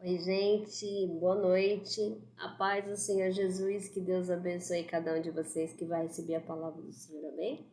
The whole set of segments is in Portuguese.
Oi, gente, boa noite. A paz do Senhor Jesus, que Deus abençoe cada um de vocês que vai receber a palavra do Senhor, amém?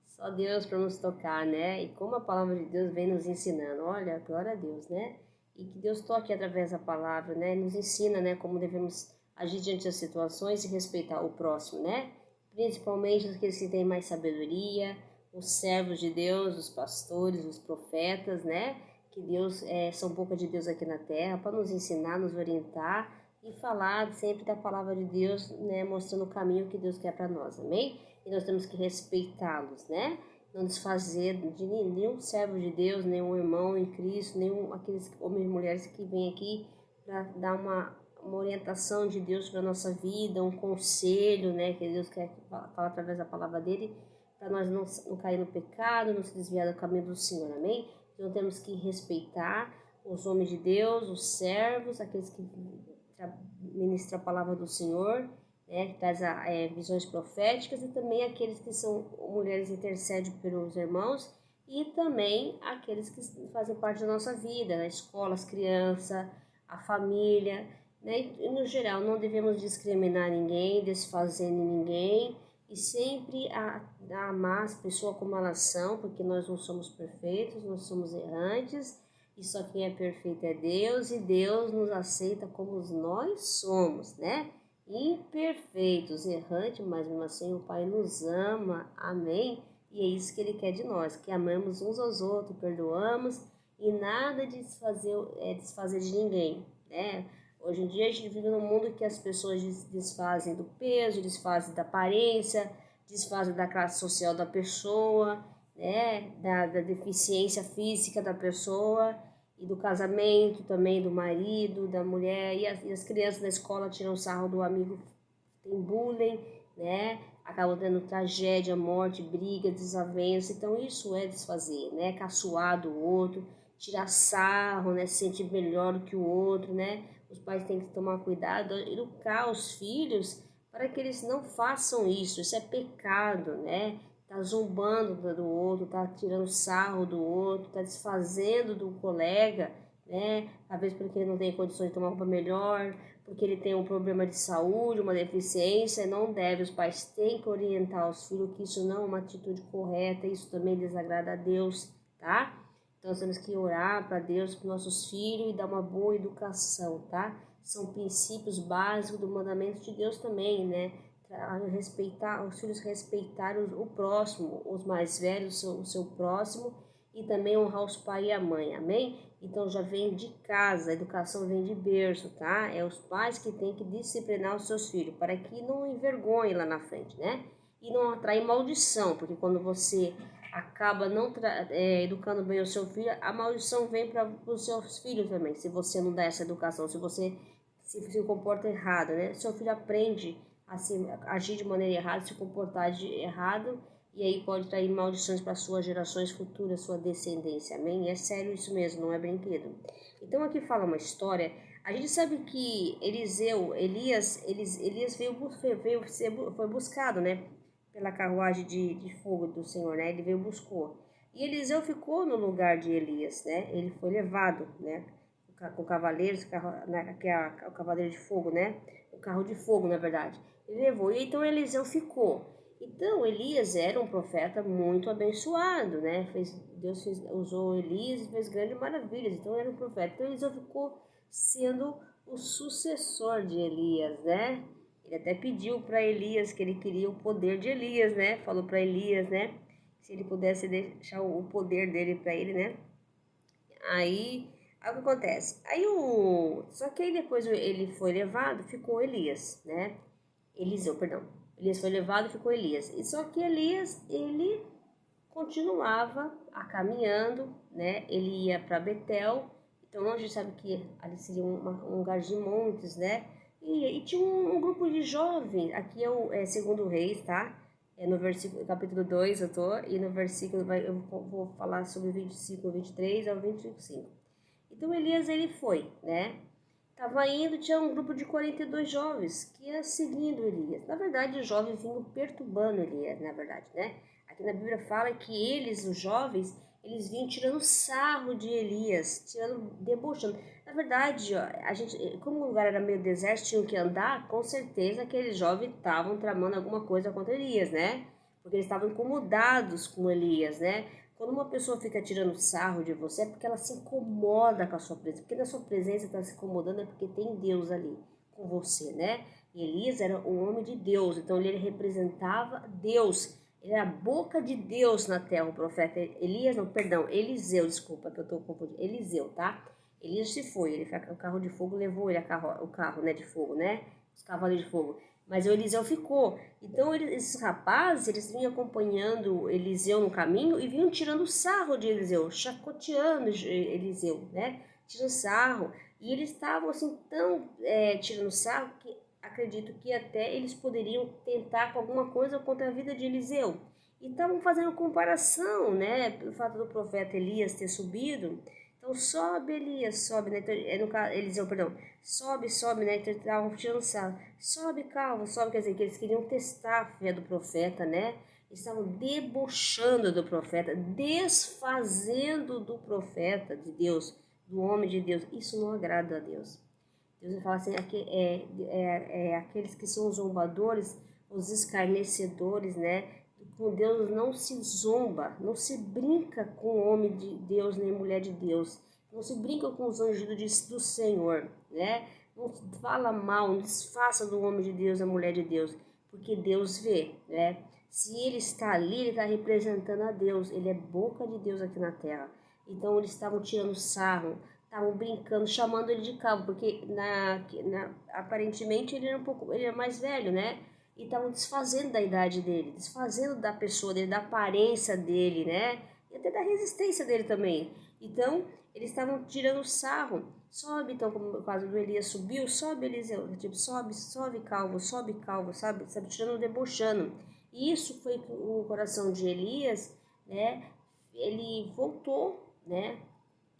Só Deus para nos tocar, né? E como a palavra de Deus vem nos ensinando, olha, glória a Deus, né? E que Deus toque através da palavra, né? Nos ensina, né, como devemos agir diante das situações e respeitar o próximo, né? Principalmente aqueles que têm mais sabedoria, os servos de Deus, os pastores, os profetas, né? Que Deus são boca de Deus aqui na terra para nos ensinar, nos orientar e falar sempre da palavra de Deus, né, mostrando o caminho que Deus quer para nós, amém? E nós temos que respeitá-los, né? Não desfazer de nenhum servo de Deus, nenhum irmão em Cristo, nenhum aqueles homens e mulheres que vêm aqui para dar uma orientação de Deus para nossa vida, um conselho, né, que Deus quer falar através da palavra dele, para nós não cair no pecado, não se desviar do caminho do Senhor, amém? Então temos que respeitar os homens de Deus, os servos, aqueles que ministram a palavra do Senhor, né, que traz visões proféticas, e também aqueles que são mulheres que intercedem pelos irmãos, e também aqueles que fazem parte da nossa vida, na escola, as crianças, a família, né? E no geral não devemos discriminar ninguém, desfazer ninguém, e sempre amar as pessoas como elas são, porque nós não somos perfeitos, nós somos errantes, e só quem é perfeito é Deus, e Deus nos aceita como nós somos, né? Imperfeitos, errantes, mas mesmo assim o Pai nos ama, amém? E é isso que Ele quer de nós, que amamos uns aos outros, perdoamos, e nada de desfazer de ninguém, né? Hoje em dia a gente vive num mundo que as pessoas desfazem do peso, desfazem da aparência, desfazem da classe social da pessoa, né? Da deficiência física da pessoa e do casamento também, do marido, da mulher. E as crianças na escola tiram sarro do amigo, tem bullying, né? Acabam tendo tragédia, morte, briga, desavença. Então isso é desfazer, né? Caçoar do outro, tirar sarro, né? Se sentir melhor do que o outro, né? Os pais têm que tomar cuidado, educar os filhos para que eles não façam isso. Isso é pecado, né? Tá zombando do outro, tá tirando sarro do outro, tá desfazendo do colega, né? Às vezes porque ele não tem condições de tomar roupa melhor, porque ele tem um problema de saúde, uma deficiência. Não deve, os pais têm que orientar os filhos que isso não é uma atitude correta, isso também desagrada a Deus, tá? Então, nós temos que orar para Deus, para nossos filhos, e dar uma boa educação, tá? São princípios básicos do mandamento de Deus também, né? Respeitar, os filhos respeitar o próximo, os mais velhos, o seu próximo, e também honrar os pais e a mãe, amém? Então já vem de casa, a educação vem de berço, tá? É os pais que têm que disciplinar os seus filhos, para que não envergonhem lá na frente, né? E não atrair maldição, porque quando você acaba não educando bem o seu filho, a maldição vem para os seus filhos também, se você não dá essa educação, se você se comporta errado, né? Seu filho aprende a agir de maneira errada, se comportar de errado, e aí pode trair maldições para suas gerações futuras, sua descendência, amém? É sério isso mesmo, não é brinquedo. Então aqui fala uma história. A gente sabe que Elias foi buscado, né? Pela carruagem de fogo do Senhor, né? Ele veio e buscou. E Eliseu ficou no lugar de Elias, né? Ele foi levado, né? Com cavaleiros, que é o cavaleiro de fogo, né? O carro de fogo, na verdade. Ele levou, e então Eliseu ficou. Então Elias era um profeta muito abençoado, né? Deus usou Elias e fez grandes maravilhas. Então era um profeta. Então Eliseu ficou sendo o sucessor de Elias, né? Ele até pediu para Elias que ele queria o poder de Elias, né? Falou para Elias, né? Se ele pudesse deixar o poder dele para ele, né? Aí o que acontece? Só que aí depois ele foi levado, ficou Elias, né? Eliseu, perdão. Elias foi levado e ficou Elias. E só que Elias, ele continuava caminhando, né? Ele ia para Betel. Então a gente sabe que ali seria um lugar de montes, né? E tinha um grupo de jovens. Aqui é segundo Reis, tá? É no versículo, capítulo 2 eu tô, e no versículo eu vou falar sobre o 25, 23 ao 25. Então Elias, ele foi, né? Tava indo, tinha um grupo de 42 jovens que ia seguindo Elias. Na verdade, os jovens vinham perturbando Elias, na verdade, né? Aqui na Bíblia fala que eles, os jovens, eles vinham tirando sarro de Elias, debochando. Na verdade, ó, como o lugar era meio deserto, tinham que andar, com certeza aqueles jovens estavam tramando alguma coisa contra Elias, né? Porque eles estavam incomodados com Elias, né? Quando uma pessoa fica tirando sarro de você, é porque ela se incomoda com a sua presença. Porque na sua presença está se incomodando, é porque tem Deus ali com você, né? E Elias era o homem de Deus, então ele representava Deus. Ele era a boca de Deus na terra, o profeta Elias, não, perdão, Eliseu, desculpa que eu estou confundindo, Eliseu, tá? Elias se foi, o carro de fogo levou ele, o carro, né, de fogo, né? Os cavalos de fogo. Mas o Eliseu ficou. Então esses rapazes, eles vinham acompanhando Eliseu no caminho e vinham tirando sarro de Eliseu, chacoteando Eliseu, né? Tirando sarro. E eles estavam assim tão tirando sarro que acredito que até eles poderiam tentar com alguma coisa contra a vida de Eliseu. E estavam fazendo comparação, né? Pelo fato do profeta Elias ter subido. Então sobe Elias, sobe, né? No caso, Eliseu, perdão, sobe, né? Então estavam tirando sarro. Sobe, calma, sobe, quer dizer que eles queriam testar a fé do profeta, né? Estavam debochando do profeta, desfazendo do profeta de Deus, do homem de Deus. Isso não agrada a Deus. Deus fala assim, aqueles que são zombadores, os escarnecedores, né? Com Deus não se zomba, não se brinca com o homem de Deus nem mulher de Deus, não se brinca com os anjos do Senhor, né? Não fala mal, não desfaça do homem de Deus, a mulher de Deus, porque Deus vê, né? Se ele está ali, ele está representando a Deus, ele é boca de Deus aqui na terra. Então eles estavam tirando sarro, estavam brincando, chamando ele de calvo, porque aparentemente ele era mais velho, né? E estavam desfazendo da idade dele, desfazendo da pessoa dele, da aparência dele, né? E até da resistência dele também. Então, eles estavam tirando sarro. Sobe, então, como o caso do Elias subiu, sobe Eliseu, tipo, sobe calvo, sabe, tirando, debochando. E isso foi o coração de Elias, né? Ele voltou, né?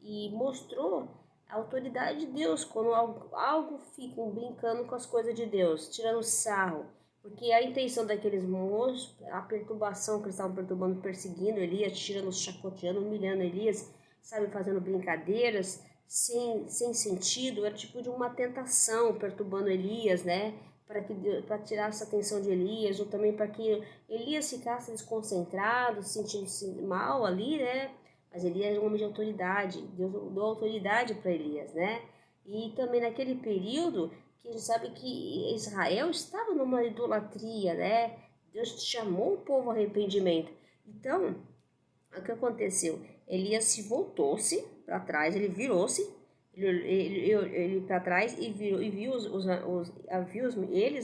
E mostrou a autoridade de Deus, quando algo ficam brincando com as coisas de Deus, tirando sarro. Porque a intenção daqueles moços, a perturbação que eles estavam perturbando, perseguindo Elias, tirando, chacoteando, humilhando Elias, sabe, fazendo brincadeiras sem sentido, era tipo de uma tentação, perturbando Elias, né? Para tirar essa atenção de Elias, ou também para que Elias ficasse desconcentrado, sentindo-se mal ali, né? Mas Elias era um homem de autoridade, Deus deu autoridade para Elias, né? E também naquele período, que a gente sabe que Israel estava numa idolatria, né? Deus chamou o povo ao arrependimento. Então, o que aconteceu? Elias se voltou-se para trás, ele virou-se, ele para trás e viu eles,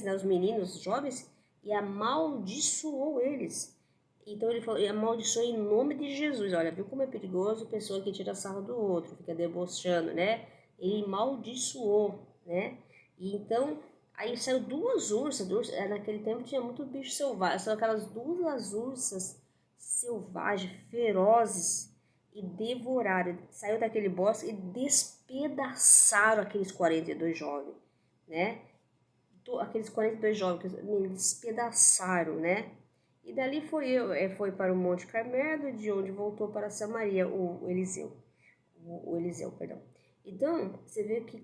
né, os meninos, os jovens, e amaldiçoou eles. Então ele falou, amaldiçoou em nome de Jesus. Olha, viu como é perigoso pessoa que tira sarro do outro, fica debochando, né? Ele amaldiçoou, né? E então, aí saiu duas ursas, naquele tempo tinha muito bicho selvagem, são aquelas duas ursas selvagens, ferozes, e devoraram, saiu daquele bosque e despedaçaram aqueles 42 jovens, né? Aqueles 42 jovens, despedaçaram, né? E dali foi para o Monte Carmelo, de onde voltou para Samaria, o Eliseu, perdão. Então, você vê que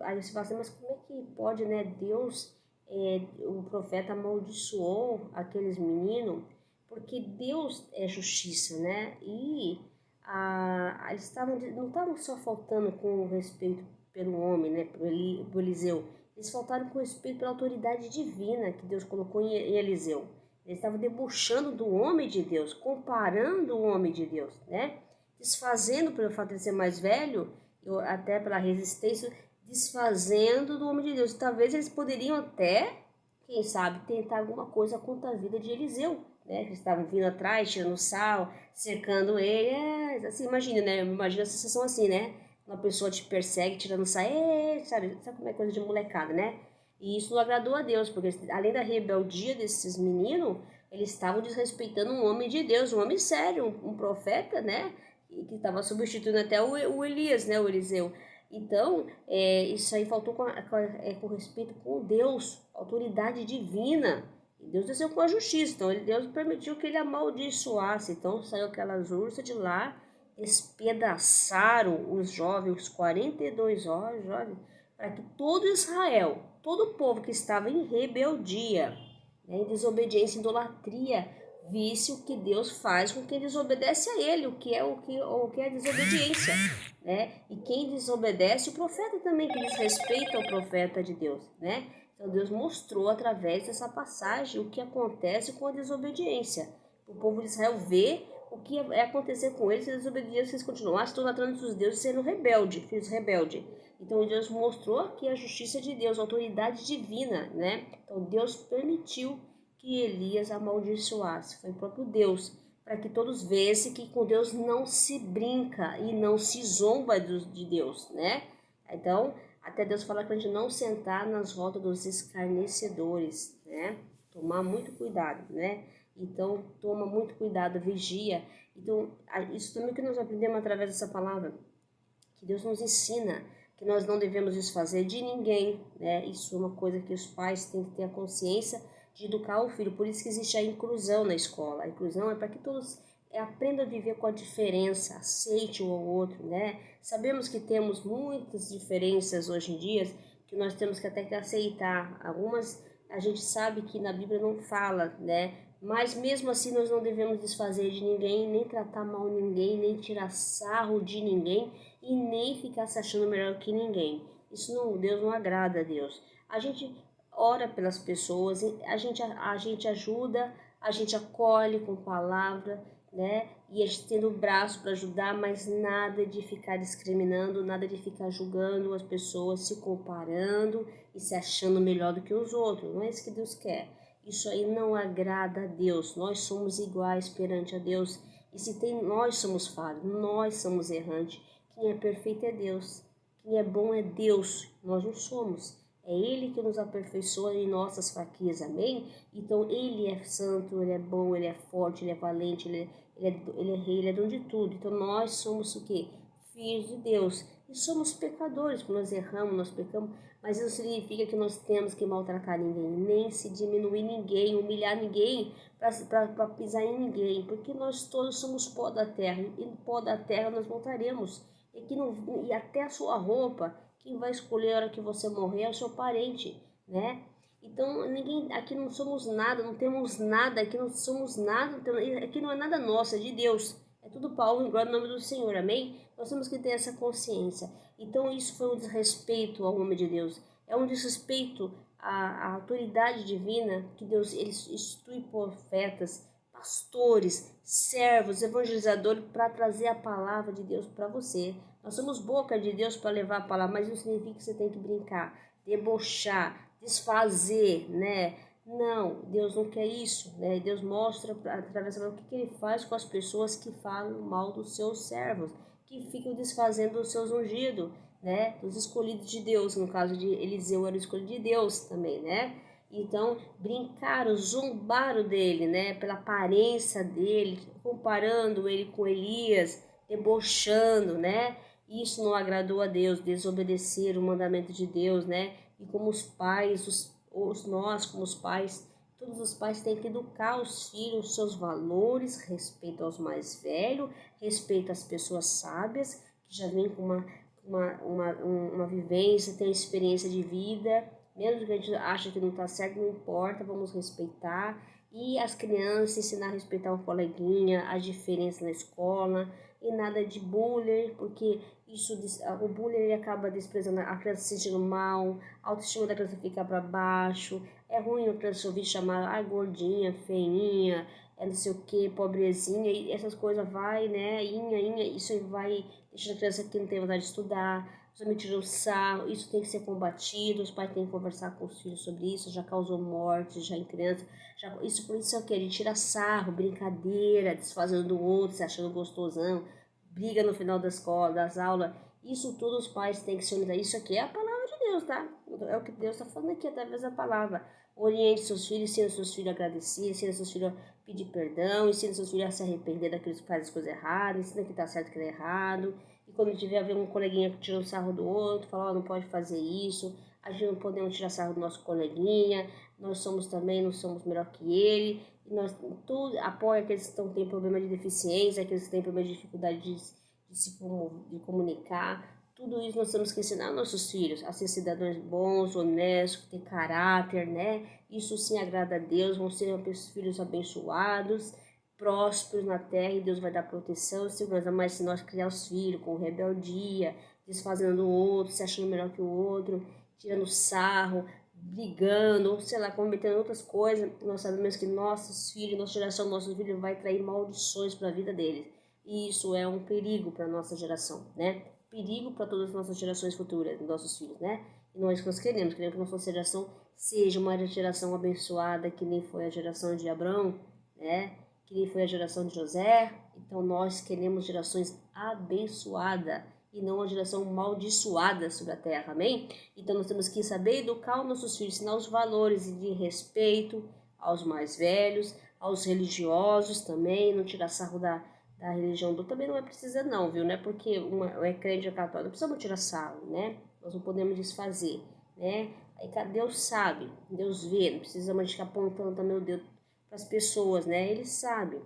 aí você fala assim, mas como é que pode, né, Deus, o profeta amaldiçoou aqueles meninos, porque Deus é justiça, né, e eles não estavam só faltando com respeito pelo homem, né, por Eliseu, eles faltaram com respeito pela autoridade divina que Deus colocou em Eliseu. Eles estavam debochando do homem de Deus, comparando o homem de Deus, né? Desfazendo pelo fato de ser mais velho, até pela resistência, desfazendo do homem de Deus. Talvez eles poderiam até, quem sabe, tentar alguma coisa contra a vida de Eliseu, né? Eles estavam vindo atrás, tirando sal, cercando ele. Assim, imagina, né? Imagina a sensação assim, né? Uma pessoa te persegue, tirando sal, sabe como é coisa de molecada, né? E isso não agradou a Deus, porque além da rebeldia desses meninos, eles estavam desrespeitando um homem de Deus, um homem sério, um profeta, né? E que estava substituindo até o Elias, né? O Eliseu. Então, isso aí faltou com respeito com Deus, autoridade divina. E Deus desceu com a justiça. Então, Deus permitiu que ele amaldiçoasse. Então, saiu aquelas ursas de lá, despedaçaram os jovens, os 42 jovens, para que todo Israel, todo o povo que estava em rebeldia, né, em desobediência, idolatria, visse o que Deus faz com quem desobedece a Ele, o que é desobediência, né? E quem desobedece, o profeta também, que desrespeita o profeta de Deus, né? Então Deus mostrou através dessa passagem o que acontece com a desobediência. O povo de Israel vê o que é acontecer com eles se eles desobediência, se eles continuassem idolatrando os deuses, sendo filhos rebelde. Então Deus mostrou aqui a justiça de Deus, a autoridade divina, né? Então Deus permitiu que Elias amaldiçoasse. Foi o próprio Deus, para que todos vissem que com Deus não se brinca e não se zomba de Deus, né? Então, até Deus fala que a gente não sentar nas rodas dos escarnecedores, né? Tomar muito cuidado, né? Então, toma muito cuidado, vigia. Então, isso também que nós aprendemos através dessa palavra, que Deus nos ensina, que nós não devemos desfazer de ninguém, né? Isso é uma coisa que os pais têm que ter a consciência de educar o filho. Por isso que existe a inclusão na escola. A inclusão é para que todos aprendam a viver com a diferença, aceite um ao outro, né? Sabemos que temos muitas diferenças hoje em dia, que nós temos que até que aceitar. Algumas a gente sabe que na Bíblia não fala, né? Mas mesmo assim nós não devemos desfazer de ninguém, nem tratar mal ninguém, nem tirar sarro de ninguém e nem ficar se achando melhor que ninguém. Isso não, Deus não agrada a Deus. A gente ora pelas pessoas, a gente ajuda, a gente acolhe com palavra, né? E a gente tendo o braço para ajudar, mas nada de ficar discriminando, nada de ficar julgando as pessoas, se comparando e se achando melhor do que os outros. Não é isso que Deus quer. Isso aí não agrada a Deus. Nós somos iguais perante a Deus. E se tem, nós somos falhos, nós somos errantes. Quem é perfeito é Deus. Quem é bom é Deus. Nós não somos. É Ele que nos aperfeiçoa em nossas fraquezas, amém? Então Ele é santo, Ele é bom, Ele é forte, Ele é valente, Ele é rei, Ele é dono de tudo. Então nós somos o quê? Filhos de Deus. E somos pecadores, porque nós erramos, nós pecamos. Mas isso significa que nós temos que maltratar ninguém, nem se diminuir ninguém, humilhar ninguém, para pisar em ninguém. Porque nós todos somos pó da terra, e no pó da terra nós voltaremos. E até a sua roupa, quem vai escolher a hora que você morrer é o seu parente, né? Então, ninguém, aqui não somos nada, não temos nada, aqui não somos nada, aqui não é nada nosso, é de Deus. É tudo Paulo, em glória no nome do Senhor, amém? Nós temos que ter essa consciência. Então, isso foi um desrespeito ao nome de Deus. É um desrespeito à autoridade divina que Deus ele institui profetas, pastores, servos, evangelizadores para trazer a palavra de Deus para você. Nós somos boca de Deus para levar a palavra, mas não significa que você tem que brincar, debochar, desfazer, né? Não, Deus não quer isso, né? Deus mostra através do que ele faz com as pessoas que falam mal dos seus servos, que ficam desfazendo os seus ungidos, né? Os escolhidos de Deus, no caso de Eliseu era o escolhido de Deus também, né? Então, brincaram, zombaram dele, né? Pela aparência dele, comparando ele com Elias, debochando, né? Isso não agradou a Deus, desobedecer o mandamento de Deus, né? E como os pais, nós como os pais, todos os pais têm que educar os filhos, seus valores, respeito aos mais velhos, respeito às pessoas sábias, que já vêm com uma vivência, tem experiência de vida, mesmo que a gente ache que não está certo, não importa, vamos respeitar. E as crianças ensinar a respeitar o coleguinha, a diferença na escola, e nada de bullying, porque o bullying ele acaba desprezando a criança, se sentindo mal, a autoestima da criança fica para baixo. É ruim a criança ouvir chamar gordinha, feinha, não sei o que, pobrezinha, e essas coisas vai, né, isso aí vai deixando a criança que não tem vontade de estudar, os homens tiram sarro, isso tem que ser combatido, os pais têm que conversar com os filhos sobre isso, já causou morte, já em criança, isso por isso é o que? A gente tira sarro, brincadeira, desfazendo do outro, se achando gostosão, briga no final da escola, das aulas, isso tudo os pais têm que se unir. Isso aqui é a palavra de Deus, tá? É o que Deus está falando aqui através da palavra. Oriente seus filhos, ensina seus filhos a agradecer, ensina seus filhos a pedir perdão, ensina seus filhos a se arrepender daqueles que fazem as coisas erradas, ensina que tá certo e que tá errado. E quando tiver ver um coleguinha que tirou sarro do outro, fala, não pode fazer isso, a gente não podemos tirar sarro do nosso coleguinha, nós somos também, não somos melhor que ele. E nós tudo apoia aqueles que têm problema de deficiência, aqueles que têm problema de dificuldade de comunicar. Tudo isso nós temos que ensinar aos nossos filhos a ser cidadãos bons, honestos, ter caráter, né? Isso sim agrada a Deus, vão ser filhos abençoados, prósperos na terra, e Deus vai dar proteção e segurança. Mas se nós criar os filhos com rebeldia, desfazendo o outro, se achando melhor que o outro, tirando sarro, brigando, ou sei lá, cometendo outras coisas, nós sabemos que nossos filhos, nossa geração, nossos filhos vai trair maldições para a vida deles. E isso é um perigo para a nossa geração, né? Perigo para todas as nossas gerações futuras, nossos filhos, né? E não é isso que nós queremos que a nossa geração seja uma geração abençoada, que nem foi a geração de Abraão, né? Que nem foi a geração de José. Então nós queremos gerações abençoadas e não uma geração amaldiçoada sobre a terra, amém? Então nós temos que saber educar os nossos filhos, ensinar os valores de respeito aos mais velhos, aos religiosos também, não tirar sarro da religião do também não é precisa não, viu? Não é porque é crente ou católico, não precisamos tirar sarro, né? Nós não podemos desfazer, né? Aí Deus sabe, Deus vê, não precisamos ficar apontando também o dedo para as pessoas, né? Ele sabe.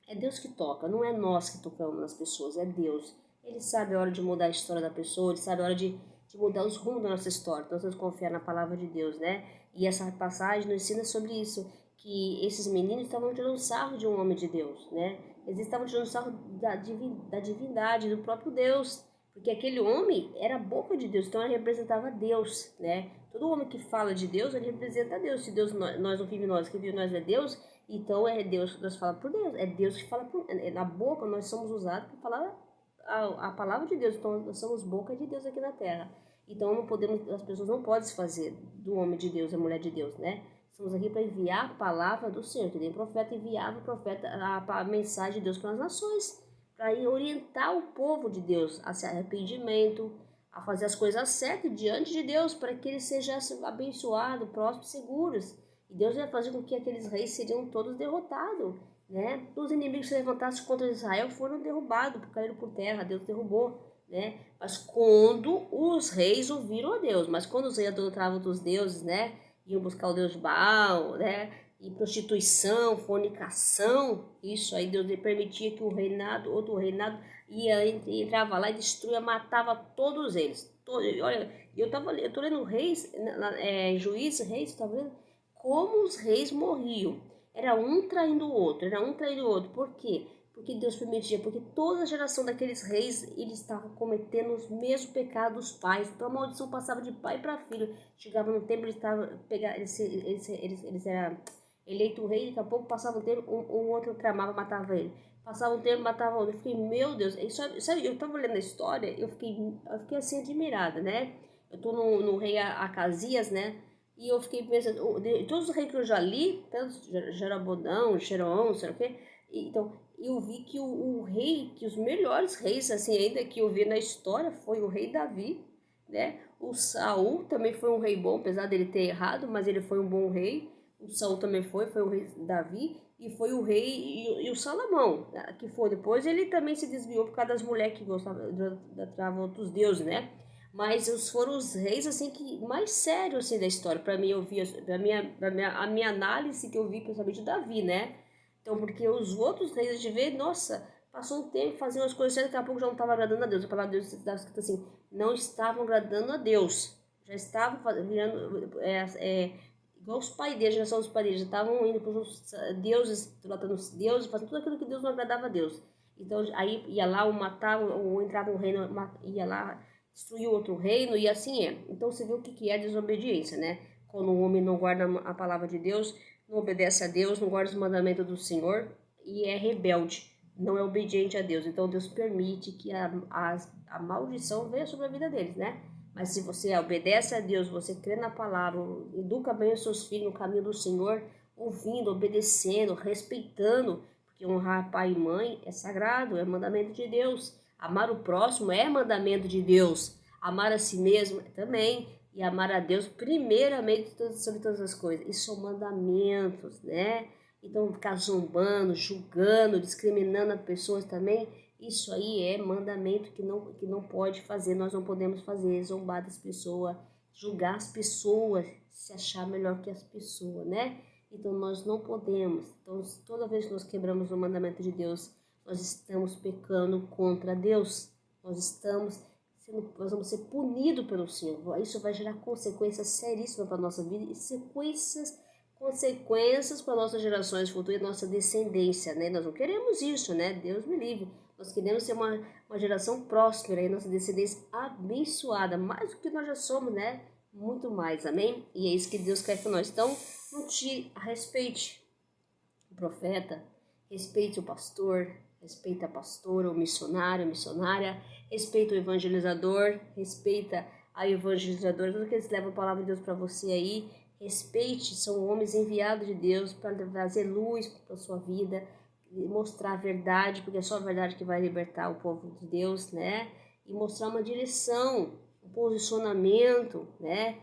É Deus que toca, não é nós que tocamos nas pessoas, é Deus. Ele sabe a hora de mudar a história da pessoa, ele sabe a hora de mudar os rumos da nossa história. Então, nós temos que confiar na palavra de Deus, né? E essa passagem nos ensina sobre isso, que esses meninos estavam tirando sarro de um homem de Deus, né? Eles estavam tirando sarro da divindade, do próprio Deus, porque aquele homem era a boca de Deus, então ele representava Deus, né? Todo homem que fala de Deus, ele representa Deus. Se Deus nós não vive nós, quem vive nós é Deus, então é Deus que nós fala por Deus, é Deus que fala por na boca, nós somos usados para falar a palavra de Deus, então nós somos boca de Deus aqui na terra. Então não podemos, as pessoas não podem se fazer do homem de Deus, a mulher de Deus, né? Estamos aqui para enviar a palavra do Senhor, que nem o profeta enviava a mensagem de Deus para as nações, para orientar o povo de Deus a se arrependimento, a fazer as coisas certas diante de Deus, para que eles sejam abençoados, prósperos, seguros. E Deus vai fazer com que aqueles reis seriam todos derrotados, né? Os inimigos que se levantassem contra Israel foram derrubados, caíram por terra, Deus derrubou, né? Mas quando os reis ouviram a Deus, mas quando os reis adoravam outros deuses, né? Iam buscar o deus Baal, né? E prostituição, fornicação, isso aí Deus permitia que outro reinado entrava lá e destruía, matava todos eles. Olha, eu tô lendo Reis, Juízes, Reis, tá vendo? Como os reis morriam. Era um traindo o outro, era um traindo o outro. Por quê? Porque Deus permitia, porque toda a geração daqueles reis, eles estavam cometendo os mesmos pecados dos pais. Então a maldição passava de pai para filho. Chegava no tempo, eles eram eleito rei, daqui a pouco passava um tempo, um outro tramava, matava ele. Passava um tempo, matava o outro. Eu fiquei, meu Deus, sabe, eu estava lendo a história, eu fiquei assim admirada, né? Eu tô no rei Acasias, né? E eu fiquei pensando, de todos os reis que eu já li, tanto Jeroboão, Jeroão, sei lá o quê, então eu vi que o rei, que os melhores reis, assim, ainda que eu vi na história, foi o rei Davi, né? O Saul também foi um rei bom, apesar dele ter errado, mas ele foi um bom rei. O Saul também foi o rei Davi, e foi o rei, e o Salomão, que foi depois, ele também se desviou por causa das mulheres que gostavam de outros deuses, né? Mas foram os reis assim que mais sérios assim da história. Para mim eu vi a minha análise que eu vi principalmente Davi, né? Então porque os outros reis a gente vê, nossa, passou um tempo fazendo as coisas certas, daqui a pouco já não estava agradando a Deus. A palavra de Deus estava escrito assim, não estavam agradando a Deus. Já estavam virando igual os pais deles, já são os pais deles, já estavam indo para os deuses, tratando os deuses, fazendo tudo aquilo que Deus não agradava a Deus. Então aí ia lá, ou matava, ou entrava no reino, ia lá destruir outro reino, e assim é. Então você vê o que é desobediência, né? Quando o homem não guarda a palavra de Deus, não obedece a Deus, não guarda os mandamentos do Senhor e é rebelde, não é obediente a Deus. Então Deus permite que a maldição venha sobre a vida deles, né? Mas se você obedece a Deus, você crê na palavra, educa bem os seus filhos no caminho do Senhor, ouvindo, obedecendo, respeitando, porque honrar pai e mãe é sagrado, é mandamento de Deus. Amar o próximo é mandamento de Deus. Amar a si mesmo também. E amar a Deus primeiramente sobre todas as coisas. Isso são mandamentos, né? Então ficar zombando, julgando, discriminando as pessoas também, isso aí é mandamento que não pode fazer. Nós não podemos fazer, zombar das pessoas, julgar as pessoas, se achar melhor que as pessoas, né? Então nós não podemos. Então toda vez que nós quebramos o mandamento de Deus, nós estamos pecando contra Deus. Nós vamos ser punidos pelo Senhor. Isso vai gerar consequências seríssimas para a nossa vida e consequências para nossas gerações futuras e nossa descendência, né? Nós não queremos isso, né? Deus me livre. Nós queremos ser uma geração próspera e nossa descendência abençoada, mais do que nós já somos, né? Muito mais, amém? E é isso que Deus quer que nós. Então, não tire, respeite o profeta, respeite o pastor, respeita a pastora, o missionário, a missionária, respeita o evangelizador, respeita a evangelizadora, tudo que eles levam a palavra de Deus para você aí, respeite, são homens enviados de Deus para trazer luz para a sua vida, mostrar a verdade, porque é só a verdade que vai libertar o povo de Deus, né? E mostrar uma direção, um posicionamento, né?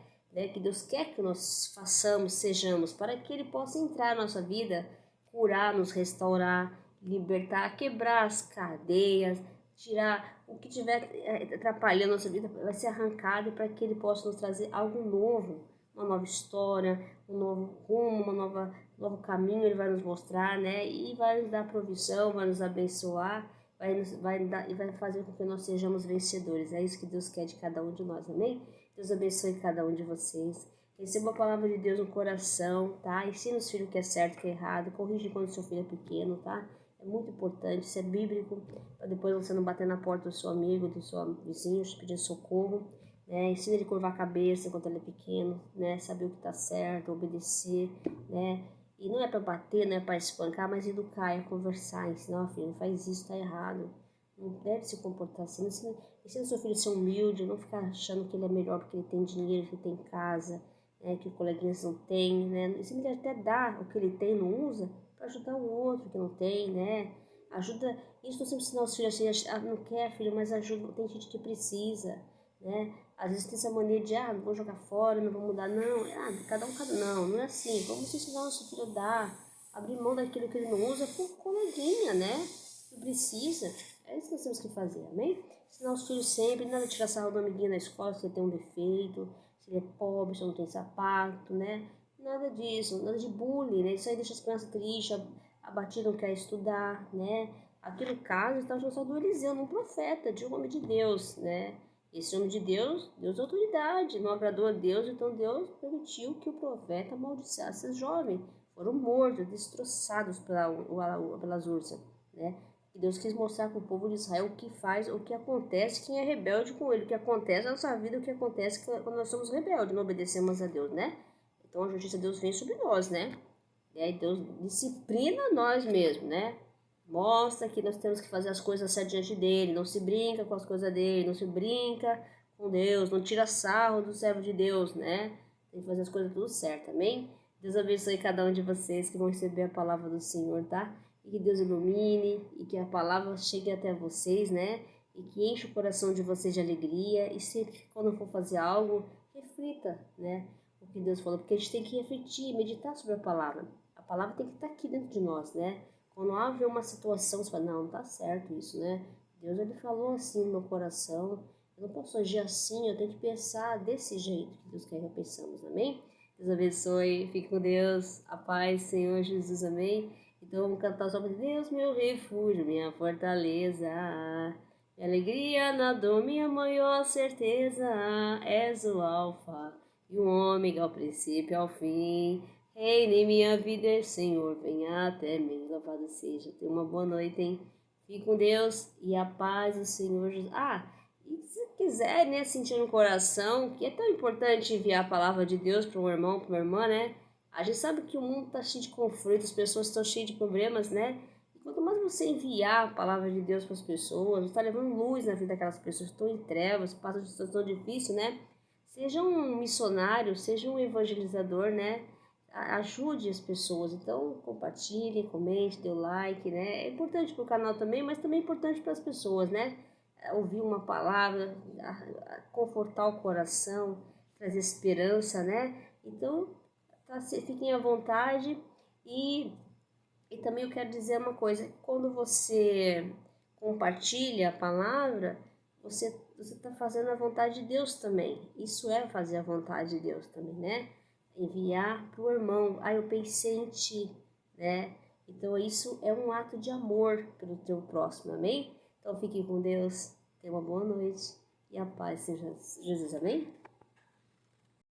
Que Deus quer que nós façamos, sejamos, para que Ele possa entrar na nossa vida, curar, nos restaurar, libertar, quebrar as cadeias, tirar o que estiver atrapalhando a nossa vida, vai ser arrancado para que Ele possa nos trazer algo novo, uma nova história, um novo rumo, um novo caminho Ele vai nos mostrar, né? E vai nos dar provisão, vai nos abençoar, vai fazer com que nós sejamos vencedores. É isso que Deus quer de cada um de nós, amém? Deus abençoe cada um de vocês. Receba a palavra de Deus no coração, tá? Ensina os filhos o que é certo e o que é errado. Corrige quando o seu filho é pequeno, tá? É muito importante, isso é bíblico, para depois você não bater na porta do seu amigo, do seu vizinho, pedir socorro, né? Ensina ele a curvar a cabeça enquanto ele é pequeno, né? Saber o que está certo, obedecer, né? E não é para bater, não é para espancar, mas educar, é conversar, ensinar, filho, não faz isso, está errado. Não deve se comportar assim. Ensina seu filho a ser humilde, não ficar achando que ele é melhor porque ele tem dinheiro, que ele tem casa, né? Que o coleguinhas não tem, né? Ensina ele até dar o que ele tem, não usa, para ajudar o outro que não tem, né? Ajuda, isso não sempre ensinar os filhos assim, não quer, filho, mas ajuda, tem gente que precisa, né? Às vezes tem essa mania de, não vou jogar fora, não vou mudar, não, cada um, não é assim, vamos ensinar o nosso filho a dar, abrir mão daquilo que ele não usa por coleguinha, né? Que precisa, é isso que nós temos que fazer, amém? Ensinar os filhos sempre, nada de tirar sarro do amiguinho na escola se ele tem um defeito, se ele é pobre, se ele não tem sapato, né? Nada disso, nada de bullying, né? Isso aí deixa as crianças tristes, abatidas, não quer estudar, né? Aqui no caso, está a do Eliseu, um profeta, de um homem de Deus, né? Esse homem de Deus, Deus é autoridade, não agradou a Deus, então Deus permitiu que o profeta amaldiçoasse os jovens. Foram mortos, destroçados pelas ursas, né? E Deus quis mostrar para o povo de Israel o que faz, o que acontece, quem é rebelde com ele, o que acontece na nossa vida, o que acontece quando nós somos rebeldes, não obedecemos a Deus, né? Então a justiça de Deus vem sobre nós, né? E aí Deus disciplina nós mesmos, né? Mostra que nós temos que fazer as coisas certas diante dele, não se brinca com as coisas dele, não se brinca com Deus, não tira sarro do servo de Deus, né? Tem que fazer as coisas tudo certo, amém? Deus abençoe cada um de vocês que vão receber a palavra do Senhor, tá? E que Deus ilumine e que a palavra chegue até vocês, né? E que enche o coração de vocês de alegria. E sempre, quando for fazer algo, reflita, né? O que Deus falou, porque a gente tem que refletir, meditar sobre a palavra. A palavra tem que estar aqui dentro de nós, né? Quando haver uma situação, você fala, não tá certo isso, né? Deus, ele falou assim no meu coração, eu não posso agir assim, eu tenho que pensar desse jeito que Deus quer que pensamos, amém? Deus abençoe, fique com Deus, a paz, Senhor Jesus, amém? Então vamos cantar só para Deus, meu refúgio, minha fortaleza, minha alegria na dor, minha maior certeza, és o alfa e o ômega, ao princípio ao fim. Reine em minha vida, Senhor, venha até mim, louvado seja. Tenha uma boa noite, hein? Fique com Deus e a paz do Senhor Jesus. E se quiser, né, sentir no coração, que é tão importante enviar a palavra de Deus para um irmão, para uma irmã, né? A gente sabe que o mundo está cheio de conflitos, as pessoas estão cheias de problemas, né? E quanto mais você enviar a palavra de Deus para as pessoas, você está levando luz na vida daquelas pessoas que estão em trevas, passam de situação difícil, né? Seja um missionário, seja um evangelizador, né? Ajude as pessoas, então compartilhe, comente, dê o like, né? É importante para o canal também, mas também é importante para as pessoas, né? Ouvir uma palavra, confortar o coração, trazer esperança, né? Então, fiquem à vontade e também eu quero dizer uma coisa, quando você compartilha a palavra, você está fazendo a vontade de Deus também, isso é fazer a vontade de Deus também, né? Enviar para o irmão, eu pensei em ti, né? Então isso é um ato de amor pelo teu próximo, amém? Então fique com Deus, tenha uma boa noite e a paz seja Jesus, amém?